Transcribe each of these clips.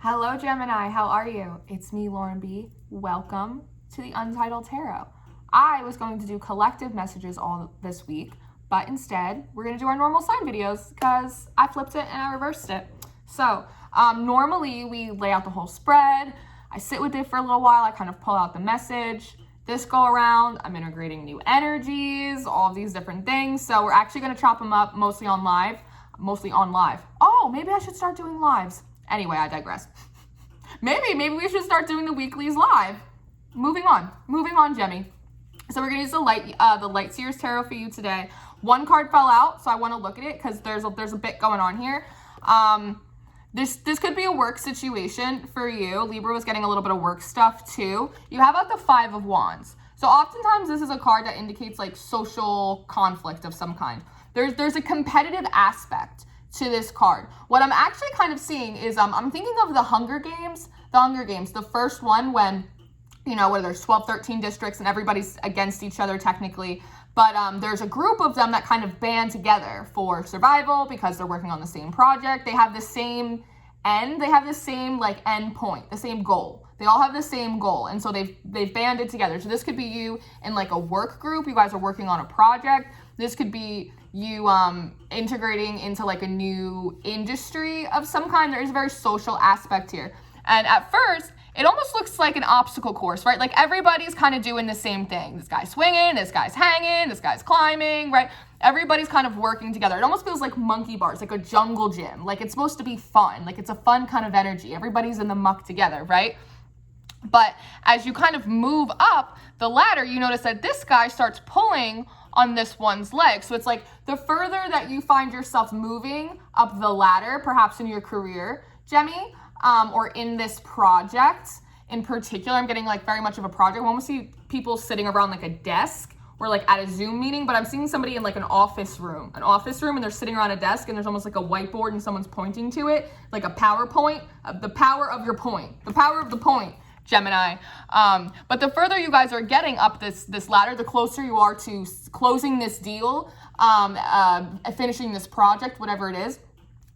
Hello, Gemini. How are you? It's me, Lauren B. Welcome to the Untitled Tarot. I was going to do collective messages all this week, but instead, we're going to do our normal sign videos because I flipped it and I reversed it. So, normally we lay out the whole spread. I sit with it for a little while. I kind of pull out the message. This go around, I'm integrating new energies, all of these different things. So we're actually going to chop them up mostly on live. Oh, maybe I should start doing lives. Anyway, I digress. Maybe we should start doing the weeklies live. Moving on, Jemmy. So we're gonna use the light Seers tarot for you today. One card fell out, so I want to look at it because there's a bit going on here. This could be a work situation for you. Libra was getting a little bit of work stuff too. You have the Five of Wands. So oftentimes this is a card that indicates like social conflict of some kind. There's a competitive aspect to this card. What I'm actually kind of seeing is I'm thinking of the Hunger Games, the first one when, where there's 12, 13 districts and everybody's against each other technically, but there's a group of them that kind of band together for survival because they're working on the same project. They have the same end, they have the same like end point, the same goal. They all have the same goal, and so they've banded together. So this could be you in like a work group. You guys are working on a project. This could be you integrating into like a new industry of some kind. There is a very social aspect here. And at first, it almost looks like an obstacle course, right? Like everybody's kind of doing the same thing. This guy's swinging, this guy's hanging, this guy's climbing, right? Everybody's kind of working together. It almost feels like monkey bars, like a jungle gym. Like it's supposed to be fun. Like it's a fun kind of energy. Everybody's in the muck together, right? But as you kind of move up the ladder, you notice that this guy starts pulling on this one's leg. So it's like the further that you find yourself moving up the ladder, perhaps in your career, Jemmy, or in this project in particular, I'm getting like very much of a project. I almost see people sitting around like a desk or like at a Zoom meeting, but I'm seeing somebody in like an office room, and they're sitting around a desk and there's almost like a whiteboard and someone's pointing to it, like a PowerPoint, the power of your point, the power of the point. Gemini. But the further you guys are getting up this ladder, the closer you are to closing this deal, finishing this project, whatever it is,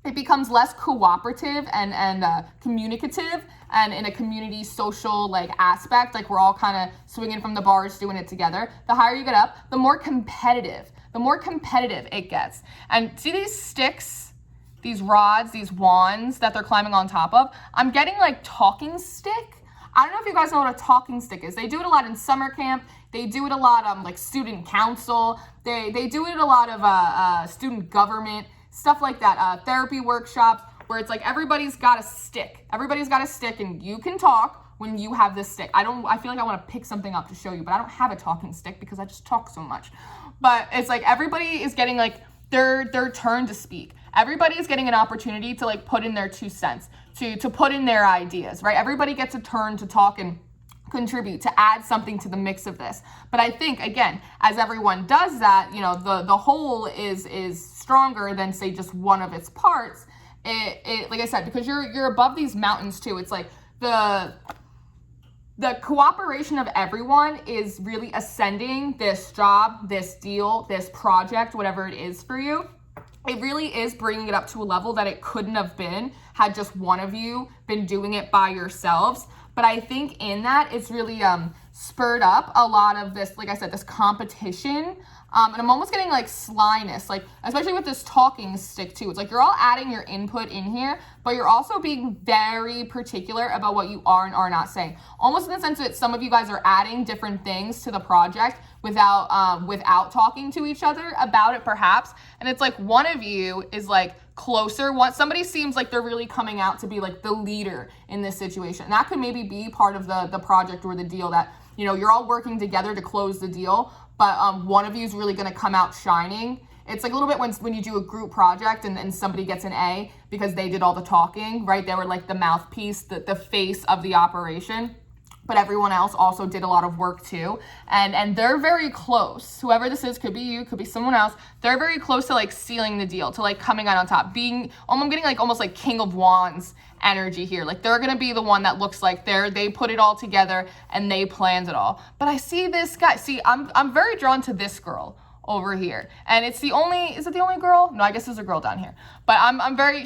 it becomes less cooperative and communicative and in a community social like aspect, like we're all kind of swinging from the bars, doing it together. The higher you get up, the more competitive it gets. And see these sticks, these rods, these wands that they're climbing on top of? I'm getting like talking stick. I don't know if you guys know what a talking stick is. They do it a lot in summer camp. They do it a lot like student council. They do it a lot of student government, stuff like that. Therapy workshops where it's like everybody's got a stick. Everybody's got a stick and you can talk when you have this stick. I feel like I want to pick something up to show you, but I don't have a talking stick because I just talk so much. But it's like everybody is getting like their turn to speak. Everybody is getting an opportunity to like put in their 2 cents, to put in their ideas, right? Everybody gets a turn to talk and contribute, to add something to the mix of this. But I think, again, as everyone does that, the whole is stronger than, say, just one of its parts. It like I said, because you're above these mountains too, it's like the cooperation of everyone is really ascending this job, this deal, this project, whatever it is for you. It really is bringing it up to a level that it couldn't have been had just one of you been doing it by yourselves. But I think in that, it's really spurred up a lot of this, like I said, this competition. And I'm almost getting like slyness, like especially with this talking stick too. It's like you're all adding your input in here, but you're also being very particular about what you are and are not saying. Almost in the sense that some of you guys are adding different things to the project without talking to each other about it perhaps. And it's like one of you is like closer. Somebody seems like they're really coming out to be like the leader in this situation. And that could maybe be part of the project or the deal that, you're all working together to close the deal, but one of you is really going to come out shining. It's like a little bit when you do a group project and somebody gets an A because they did all the talking, right? They were like the mouthpiece, the face of the operation. But everyone else also did a lot of work too. And they're very close. Whoever this is, could be you, could be someone else. They're very close to like sealing the deal, to like coming out on top. I'm getting like almost like King of Wands energy here. Like they're gonna be the one that looks like they put it all together and they planned it all. But I see this guy, I'm very drawn to this girl over here. And it's the only, is it the only girl? No, I guess there's a girl down here. But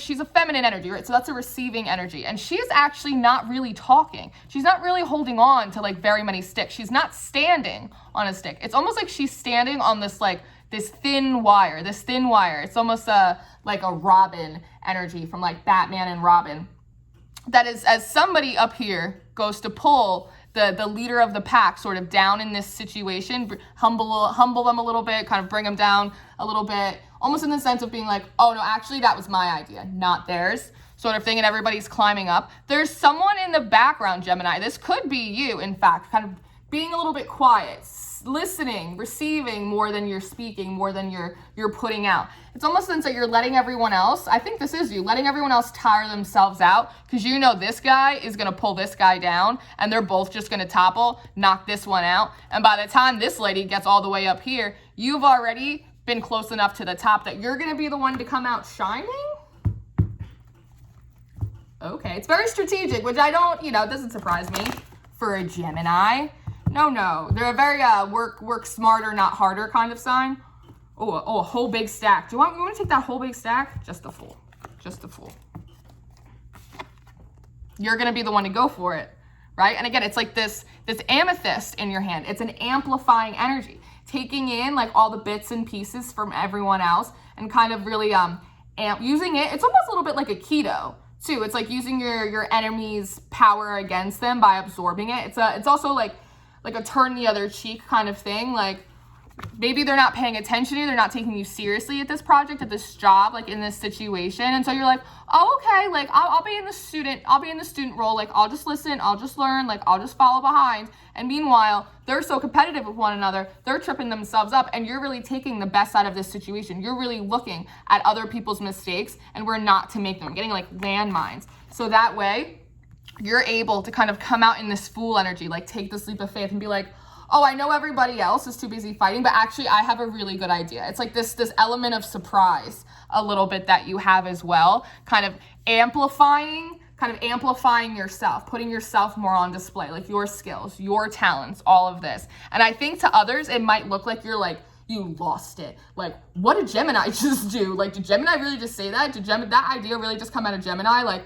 she's a feminine energy, right? So that's a receiving energy. And she is actually not really talking. She's not really holding on to like very many sticks. She's not standing on a stick. It's almost like she's standing on this like, this thin wire. It's almost like a Robin energy from like Batman and Robin. That is, as somebody up here goes to pull the leader of the pack sort of down in this situation, humble them a little bit, kind of bring them down a little bit, almost in the sense of being like, oh no, actually that was my idea, not theirs, sort of thing, and everybody's climbing up. There's someone in the background, Gemini. This could be you, in fact, kind of being a little bit quiet, listening, receiving more than you're speaking, more than you're putting out. It's almost like you're letting everyone else, I think this is you, letting everyone else tire themselves out, because you know this guy is going to pull this guy down, and they're both just going to topple, knock this one out. And by the time this lady gets all the way up here, you've already been close enough to the top that you're going to be the one to come out shining? Okay, it's very strategic, which I don't, it doesn't surprise me for a Gemini. No, they're a very work smarter, not harder kind of sign. Oh, a whole big stack. You want to take that whole big stack? Just the full. You're gonna be the one to go for it, right? And again, it's like this amethyst in your hand. It's an amplifying energy, taking in like all the bits and pieces from everyone else and kind of really using it. It's almost a little bit like a keto too. It's like using your enemy's power against them by absorbing it. It's also like a turn the other cheek kind of thing. Like maybe they're not paying attention to you, they're not taking you seriously at this project, at this job, like in this situation. And so you're like, oh, okay, like I'll be in the student role, like I'll just listen, I'll just learn, like I'll just follow behind. And meanwhile, they're so competitive with one another, they're tripping themselves up, and you're really taking the best out of this situation. You're really looking at other people's mistakes and we're not to make them, getting like landmines. So that way, you're able to kind of come out in this fool energy, like take this leap of faith and be like, oh, I know everybody else is too busy fighting, but actually I have a really good idea. It's like this element of surprise a little bit that you have as well, kind of amplifying yourself, putting yourself more on display, like your skills, your talents, all of this. And I think to others, it might look like you're like, you lost it. Like, what did Gemini just do? Like, did Gemini really just say that? Did that idea really just come out of Gemini? Like,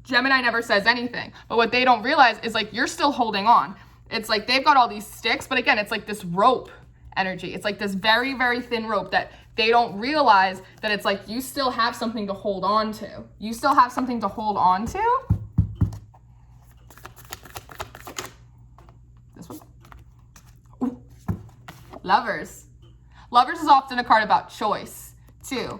Gemini never says anything. But what they don't realize is like, you're still holding on. It's like they've got all these sticks, but again, it's like this rope energy. It's like this very, very thin rope that they don't realize that it's like you still have something to hold on to. You still have something to hold on to. This one. Ooh. Lovers. Lovers is often a card about choice, too.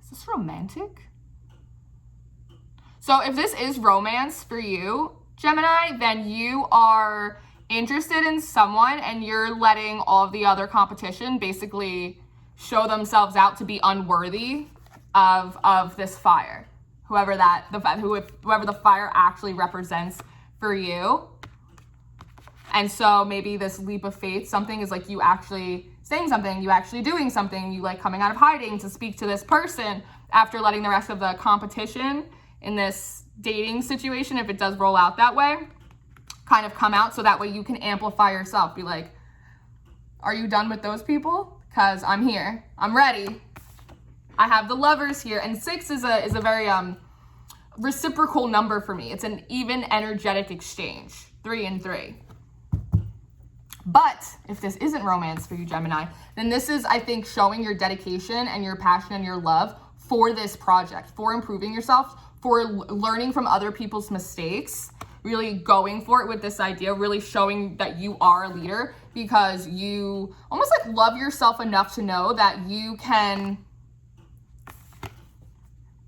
Is this romantic? So if this is romance for you, Gemini, then you are interested in someone and you're letting all of the other competition basically show themselves out to be unworthy of this fire. Whoever the fire actually represents for you. And so maybe this leap of faith, something is like you actually saying something, you actually doing something, you like coming out of hiding to speak to this person after letting the rest of the competition in this dating situation, if it does roll out that way, kind of come out so that way you can amplify yourself. Be like, are you done with those people? Because I'm here. I'm ready. I have the lovers here. And 6 is a very reciprocal number for me. It's an even energetic exchange. 3 and 3. But if this isn't romance for you, Gemini, then this is, I think, showing your dedication and your passion and your love for this project, for improving yourself, for learning from other people's mistakes, really going for it with this idea, really showing that you are a leader because you almost like love yourself enough to know that you can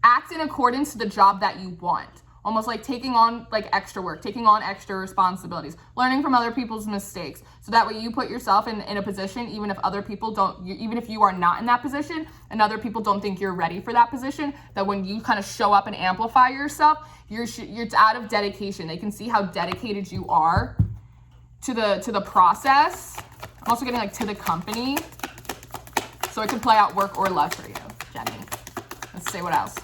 act in accordance to the job that you want. Almost like taking on like extra work, taking on extra responsibilities, learning from other people's mistakes. So that way you put yourself in a position, even if other people don't, even if you are not in that position and other people don't think you're ready for that position, that when you kind of show up and amplify yourself, you're out of dedication. They can see how dedicated you are to the process. I'm also getting like to the company. So it can play out work or love for you, Jenny. Let's see what else.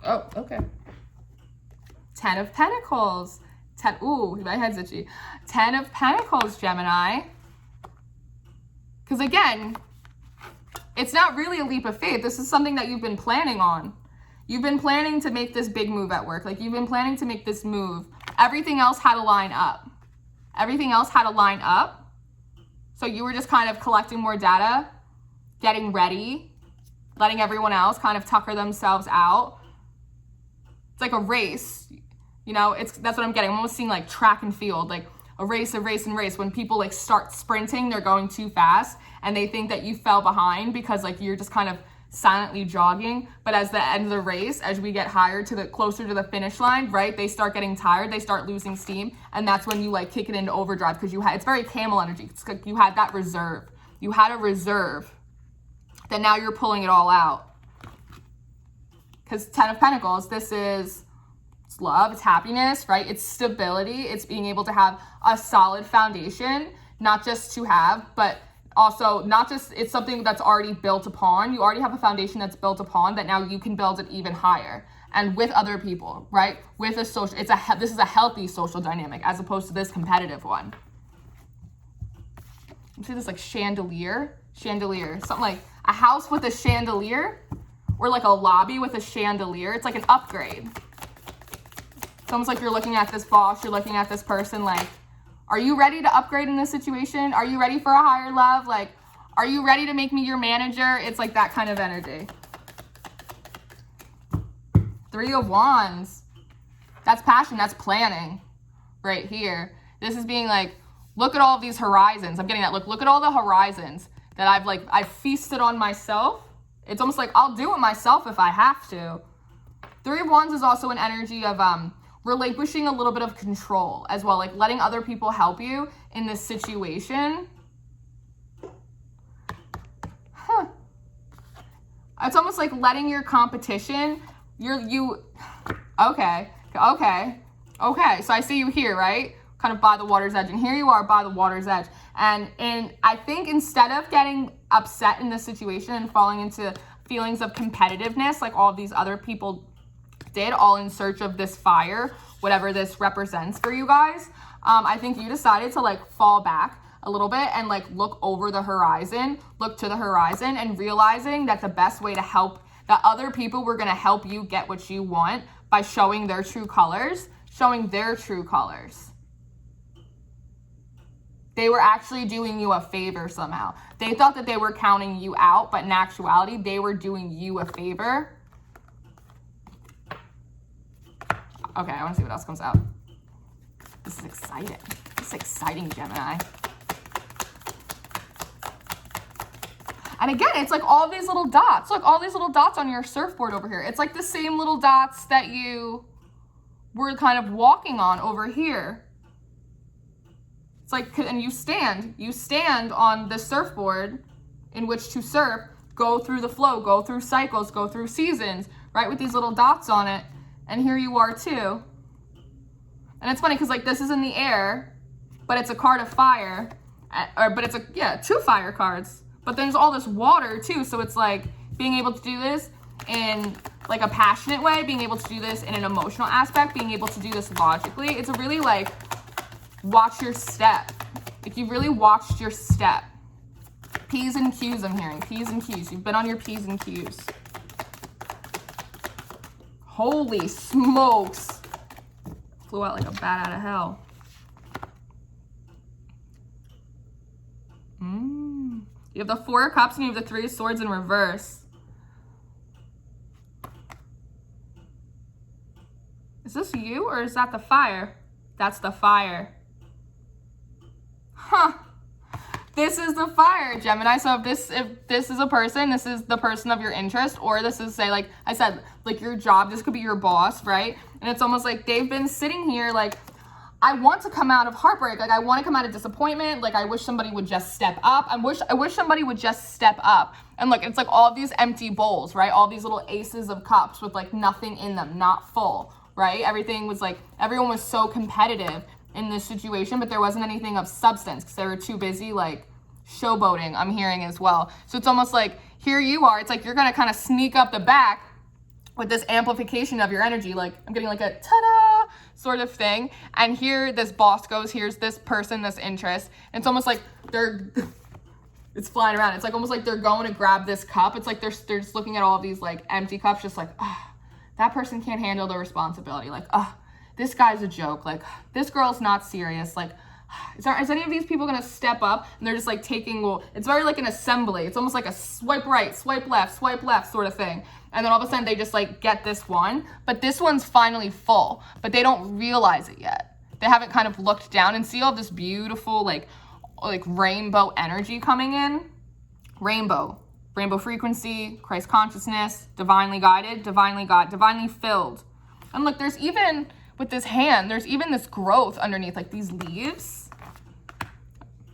Oh, okay. 10 of Pentacles. Ooh, my head's itchy. 10 of Pentacles, Gemini. Because again, it's not really a leap of faith. This is something that you've been planning on. You've been planning to make this big move at work. Like, you've been planning to make this move. Everything else had to line up. Everything else had to line up. So you were just kind of collecting more data, getting ready, letting everyone else kind of tucker themselves out. It's like a race. You know, that's what I'm getting. I'm almost seeing like track and field, like a race. When people like start sprinting, they're going too fast and they think that you fell behind because like you're just kind of silently jogging. But as the end of the race, as we get closer to the finish line, right, they start getting tired, they start losing steam, and that's when you like kick it into overdrive because it's very camel energy. It's like you had that reserve. You had a reserve that now you're pulling it all out. Because 10 of Pentacles, it's love, it's happiness, right? It's stability. It's being able to have a solid foundation, not just to have, but also not just, it's something that's already built upon. You already have a foundation that's built upon that now you can build it even higher. And with other people, right? With a social, this is a healthy social dynamic as opposed to this competitive one. You see this like chandelier, something like a house with a chandelier or like a lobby with a chandelier. It's like an upgrade. It's almost like you're looking at this boss, you're looking at this person like, are you ready to upgrade in this situation? Are you ready for a higher love? Like, are you ready to make me your manager? It's like that kind of energy. 3 of Wands. That's passion, that's planning right here. This is being like, look at all of these horizons. I'm getting that. Look at all the horizons that I've feasted on myself. It's almost like I'll do it myself if I have to. 3 of Wands is also an energy of relinquishing a little bit of control as well, like letting other people help you in this situation. It's almost like letting your competition, okay. So I see you here, right? Kind of by the water's edge, and here you are by the water's edge. And I think instead of getting upset in this situation and falling into feelings of competitiveness, like all of these other people did, all in search of this fire, whatever this represents for you guys, I think you decided to like fall back a little bit and like look over the horizon, look to the horizon, and realizing that the best way to help, that other people were going to help you get what you want by showing their true colors, They were actually doing you a favor somehow. They thought that they were counting you out, but in actuality, they were doing you a favor. Okay, I want to see what else comes out. This is exciting. This is exciting, Gemini. And again, it's like all these little dots. Look, all these little dots on your surfboard over here. It's like the same little dots that you were kind of walking on over here. It's like, and you stand on the surfboard in which to surf, go through the flow, go through cycles, go through seasons, right? With these little dots on it. And here you are too. And it's funny because like this is in the air, but it's a card of fire, but it's 2 fire cards. But there's all this water too. So it's like being able to do this in like a passionate way, being able to do this in an emotional aspect, being able to do this logically. It's a really like, watch your step. Like you've really watched your step. P's and Q's I'm hearing. P's and Q's. You've been on your P's and Q's. Holy smokes. Flew out like a bat out of hell. You have the 4 of Cups and you have the 3 of Swords in reverse. Is this you or is that the fire? That's the fire. Huh. This is the fire, Gemini. So if this is a person, this is the person of your interest, or this is, say, like I said, like your job, this could be your boss, right? And it's almost like they've been sitting here like, I want to come out of heartbreak. Like I want to come out of disappointment. Like I wish somebody would just step up. I wish somebody would just step up. And look, it's like all these empty bowls, right? All these little aces of cups with like nothing in them, not full, right? Everything was like, everyone was so competitive in this situation, but there wasn't anything of substance because they were too busy like showboating, I'm hearing as well. So it's almost like here you are, it's like you're gonna kind of sneak up the back with this amplification of your energy. Like I'm getting like a ta-da, sort of thing. And here this boss goes, here's this person, this interest. And it's almost like they're, it's flying around. It's like almost like they're going to grab this cup. It's like they're just looking at all these like empty cups, just like, that person can't handle the responsibility. Like, this guy's a joke. Like, this girl's not serious. Like, is any of these people going to step up? And they're just like taking, well, it's very like an assembly. It's almost like a swipe right, swipe left sort of thing. And then all of a sudden they just like get this one, but this one's finally full, but they don't realize it yet. They haven't kind of looked down and see all this beautiful like rainbow energy coming in. Rainbow frequency, Christ consciousness, divinely guided, divinely filled. And look, there's even, with this hand, there's even this growth underneath, like these leaves.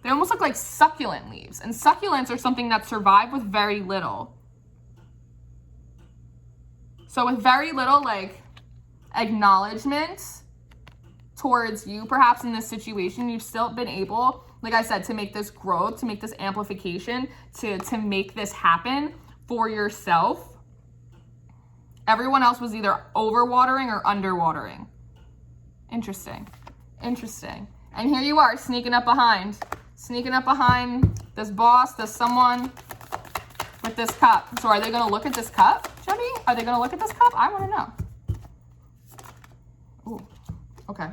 They almost look like succulent leaves. And succulents are something that survive with very little. So with very little, like, acknowledgement towards you, perhaps in this situation, you've still been able, like I said, to make this growth, to make this amplification, to make this happen for yourself. Everyone else was either overwatering or underwatering. Interesting. And here you are, sneaking up behind this boss, this someone with this cup. So are they going to look at this cup, Jimmy? Are they going to look at this cup? I want to know. Ooh, okay.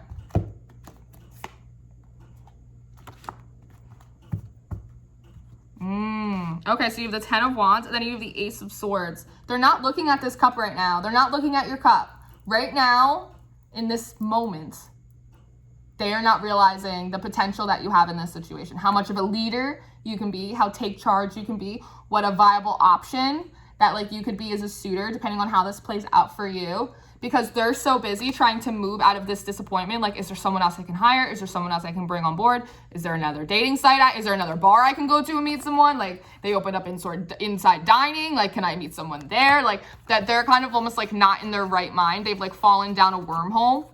Okay, so you have the 10 of Wands, and then you have the Ace of Swords. They're not looking at this cup right now. They're not looking at your cup. Right now, in this moment, they are not realizing the potential that you have in this situation. How much of a leader you can be, how take charge you can be, what a viable option that like you could be as a suitor, depending on how this plays out for you. Because they're so busy trying to move out of this disappointment. Like, is there someone else I can hire? Is there someone else I can bring on board? Is there another dating site? Is there another bar I can go to and meet someone? Like, they open up inside dining. Like, can I meet someone there? Like, that they're kind of almost like not in their right mind. They've like fallen down a wormhole.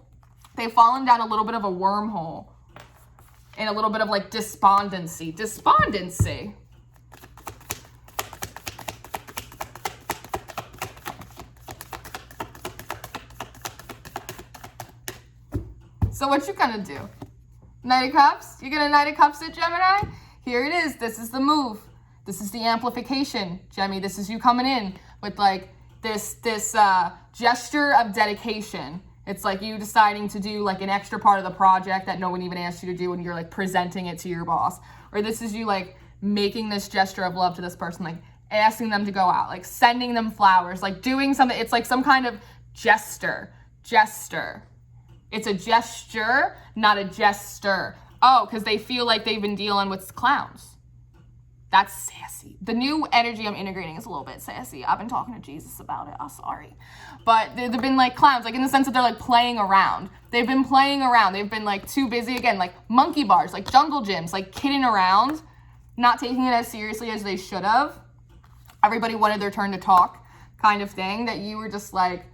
They've fallen down a little bit of a wormhole. And a little bit of like despondency. So what you gonna do? Knight of Cups? You gonna Knight of Cups it, Gemini? Here it is. This is the move. This is the amplification, Gemmy. This is you coming in with like this gesture of dedication. It's like you deciding to do like an extra part of the project that no one even asked you to do, and you're like presenting it to your boss. Or this is you like making this gesture of love to this person, like asking them to go out, like sending them flowers, like doing something. It's like some kind of jester. It's a gesture, not a jester. Oh, because they feel like they've been dealing with clowns. That's sassy. The new energy I'm integrating is a little bit sassy. I've been talking to Jesus about it. I'm sorry. But they've been like clowns, like in the sense that they're like playing around. They've been playing around. They've been like too busy, again, like monkey bars, like jungle gyms, like kidding around, not taking it as seriously as they should have. Everybody wanted their turn to talk kind of thing, that you were just like,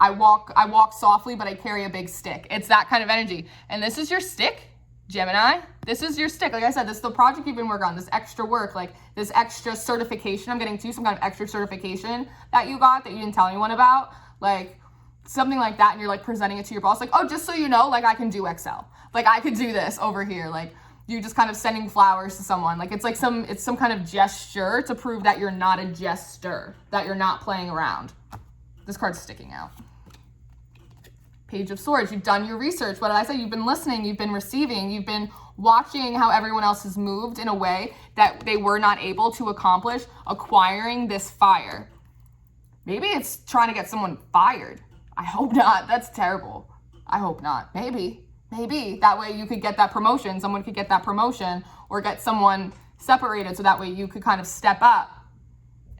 I walk softly, but I carry a big stick. It's that kind of energy. And this is your stick, Gemini. This is your stick. Like I said, this is the project you've been working on, this extra work, like this extra certification I'm getting to, some kind of extra certification that you got that you didn't tell anyone about, like something like that. And you're like presenting it to your boss, like, oh, just so you know, like I can do Excel. Like I could do this over here. Like you just kind of sending flowers to someone. Like it's like it's some kind of gesture to prove that you're not a jester, that you're not playing around. This card's sticking out. Page of Swords, you've done your research. What did I say? You've been listening, you've been receiving, you've been watching how everyone else has moved in a way that they were not able to accomplish, acquiring this fire. Maybe it's trying to get someone fired. I hope not. That's terrible. I hope not. Maybe. That way you could get that promotion. Someone could get that promotion, or get someone separated, so that way you could kind of step up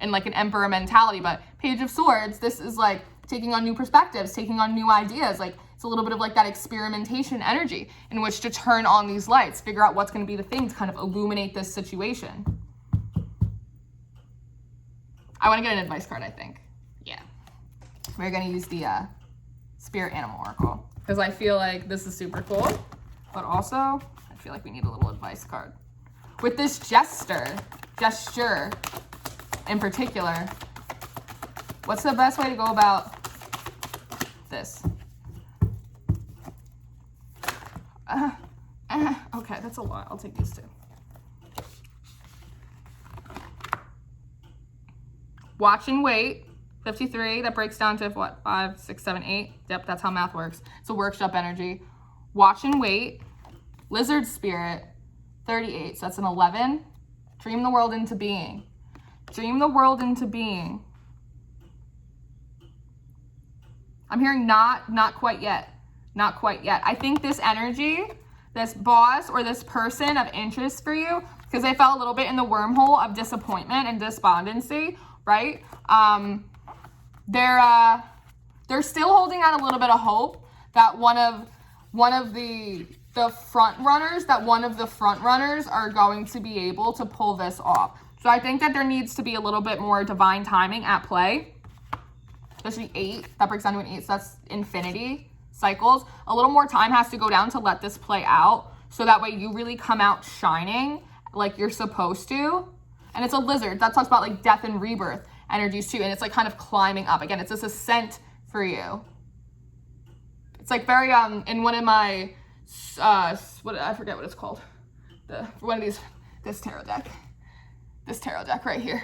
in like an emperor mentality. But Page of Swords, this is like taking on new perspectives, taking on new ideas. Like it's a little bit of like that experimentation energy in which to turn on these lights, figure out what's going to be the thing to kind of illuminate this situation. I want to get an advice card, I think. Yeah. We're going to use the Spirit Animal Oracle, because I feel like this is super cool, but also I feel like we need a little advice card. With this gesture in particular, what's the best way to go about this? Okay, that's a lot. I'll take these two. Watch and wait. 53, that breaks down to what? 5, 6, 7, 8. Yep, that's how math works. It's a workshop energy. Watch and wait. Lizard spirit. 38, so that's an 11. Dream the world into being. Dream the world into being. I'm hearing not quite yet. Not quite yet. I think this energy, this boss or this person of interest for you, because they fell a little bit in the wormhole of disappointment and despondency, right? They're still holding out a little bit of hope that one of the front runners are going to be able to pull this off. So I think that there needs to be a little bit more divine timing at play. Especially 8, that breaks down to an 8, so that's infinity cycles. A little more time has to go down to let this play out, so that way you really come out shining like you're supposed to. And it's a lizard, that talks about like death and rebirth energies too, and it's like kind of climbing up. Again, it's this ascent for you. It's like very, in one of my, I forget what it's called. One of these, this tarot deck right here.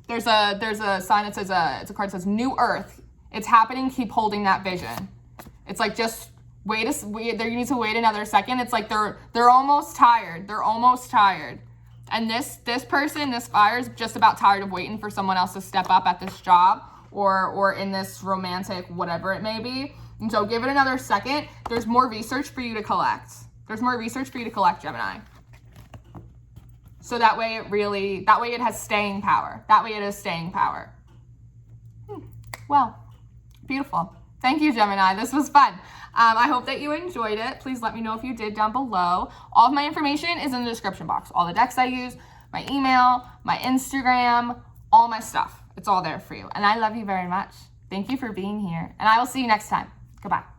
There's a sign that says, it's a card that says New Earth. It's happening, keep holding that vision. It's like, just you need to wait another second. It's like they're almost tired. They're almost tired. And this person, this fire, is just about tired of waiting for someone else to step up at this job or in this romantic whatever it may be. And so give it another second. There's more research for you to collect. Gemini. So that way it has staying power. Well, beautiful. Thank you, Gemini. This was fun. I hope that you enjoyed it. Please let me know if you did down below. All of my information is in the description box. All the decks I use, my email, my Instagram, all my stuff. It's all there for you. And I love you very much. Thank you for being here. And I will see you next time. Goodbye.